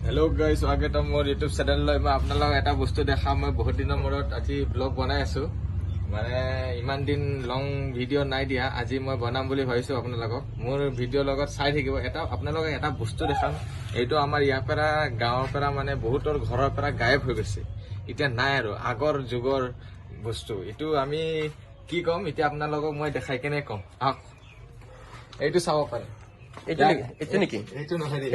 Hello' guys, স্বাগতম মোৰ YouTube চেনেললৈ। মই আপোনালোকক এটা বস্তু দেখাম। মই বহুত দিনৰ মূৰত আজি ব্লগ বনাই আছো, মানে ইমান দিন লং ভিডিঅ' নাই দিয়া। আজি মই বনাম বুলি ভাবিছো আপোনালোকক। মোৰ ভিডিঅ'ৰ লগত চাই থাকিব। আপোনালোকক এটা বস্তু দেখাম। এইটো আমাৰ ইয়াৰ পৰা গাঁৱৰ পৰা মানে বহুতৰ ঘৰৰ পৰা গায়ব হৈ গৈছে, এতিয়া নাই আৰু আগৰ যুগৰ বস্তু। এইটো আমি কি ক'ম এতিয়া আপোনালোকক মই দেখাই কেনে ক'ম। আহক, এইটো চাব পাৰে। এইটো নেকি? এইটো নহয় দেই।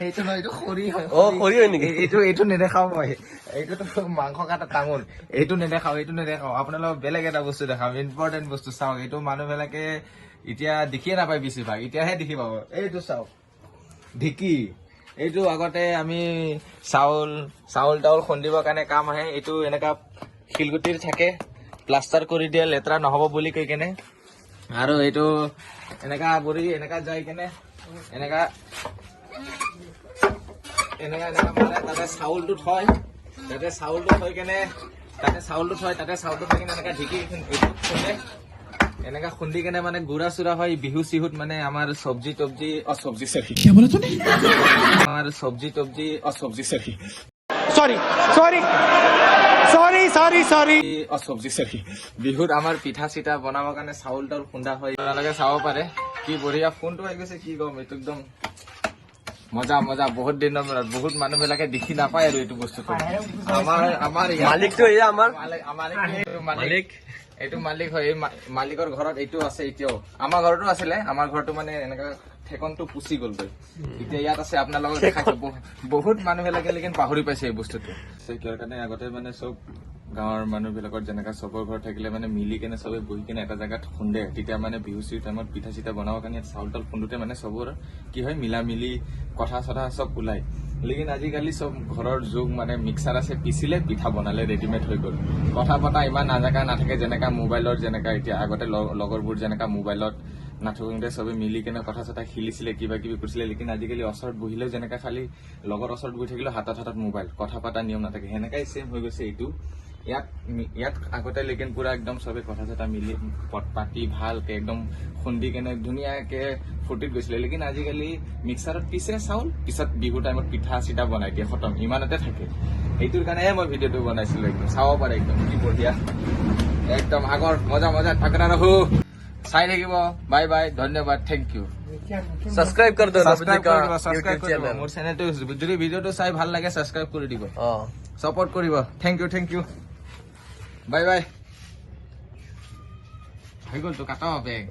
এইটো নহয়, এইটো খৰি হয়। খৰি হয় নেকি? এইটো নেদেখাও মই। এইটোতো মাংস কাটা টাঙোন। এইটো নেদেখাও। আপোনালোকক বেলেগ এটা বস্তু দেখাম, ইম্পৰ্টেণ্ট বস্তু। চাওক, এইটো মানুহ বিলাকে এতিয়া দেখিয়ে নাপায় বেছিভাগ, এতিয়াহে দেখি পাব। এইটো চাওক, ঢেঁকী। এইটো আগতে আমি চাউল খুন্দিবৰ কাৰণে কাম আহে। এইটো এনেকা শিলগুটিৰ থাকে, প্লাষ্টাৰ কৰি দিয়ে লেতেৰা নহ'ব বুলি কৈ কেনে। আৰু এইটো এনেকা বৰি এনেকা যাই কেনে এনেকা মানে তাতে চাউলটো থয়, তাতে চাউলটো থৈ কেনে এনেকা ঢেঁকী খুন্দে। এনেকা খুন্দি কেনে মানে গুড়া চুৰা হয় বিহু চিহুত, মানে আমাৰ চব্জি বিহুত আমাৰ পিঠা চিঠা বনাবৰ কাৰণে চাউল তাউল খুন্দা হয়। আপোনালোকে চাব পাৰে কি বঢ়িয়া ফোনটো হৈ গৈছে, কি ক'ম। এইটো একদম মজা বহুত দিনৰ মূৰত। বহুত মানুহ বিলাকে দেখি নাপায় আৰু এইটো বস্তুটো। আমাৰ মালিকটো এয়া আমাৰ মালিক এইটো মালিক হয়। এই মালিকৰ ঘৰত এইটো আছে এতিয়াও। আমাৰ ঘৰতো আছিলে, আমাৰ ঘৰটো মানে এনেকা ঠেকনটো পুচি গ'লগৈ, এতিয়া ইয়াত আছে। আপোনালোকক দেখাইছো। বহুত মানুহ বিলাকে লেকিন পাহৰি পাইছে এই বস্তুটো। কিয় কাৰণে আগতে মানে চব গাঁৱৰ মানুহ বিলাকৰ যেনেকা চবৰ ঘৰত থাকিলে মানে মিলি কেনে চবে বহি কেনে এটা জেগাত খুন্দে, তেতিয়া মানে বিহু চিহু টাইমত পিঠা চিঠা বনাবৰ কাৰণে চাউল তাউল খুন্দোতে মানে চবৰ কি হয়, মিলা মিলি কথা চথা চব ওলাই। লেকিন আজিকালি চব ঘৰৰ যুগ, মানে মিক্সাৰ আছে, পিচিলে পিঠা বনালে ৰেডিমেড হৈ গ'ল। কথা পতা ইমান নাথাকে যেনেকা মোবাইলৰ, যেনেকা এতিয়া আগতে লগৰবোৰ যেনেকা মোবাইলত নাথাকোঁতে চবে মিলি কেনে কথা চথা খেলিছিলে, কিবা কিবি কৰিছিলে। লেকিন আজিকালি ওচৰত বহিলেও যেনেকা খালি লগৰ ওচৰত বহি থাকিলেও হাতত মোবাইল, কথা পতা নিয়ম নাথাকে। সেনেকাই চেম হৈ গৈছে এইটো। ইয়াত আগতে লেকিন পুৰা একদম চবে কথা চথা মিলি পাতি ভালকে একদম খুন্দি কেনে ধুনীয়াকে ফূৰ্তিত গৈছিলে। লেকিন আজিকালি মিক্সাৰত পিছে চাউল, পিছত বিহু টাইমত পিঠা চিঠা বনাই দিয়ে, খতম, ইমানতে থাকে। সেইটোৰ কাৰণেহে মই ভিডিঅ'টো বনাইছিলো। একদম চাব পাৰে, একদম কি বঢ়িয়া, একদম আগৰ মজা টাকৰা ৰহো। চাই থাকিব। বাই বাই, ধন্যবাদ, থেংক ইউ। সাবস্ক্ৰাইব कर दो সাবস্ক্ৰাইব কৰিব মোৰ চেনেলটো। যদি ভিডিঅ'টো চাই ভাল লাগে সাবস্ক্ৰাইব কৰি দিব, সাপোৰ্ট কৰিব। Thank you. Bye bye. হৈ গ'ল তো, কাটা বেগ।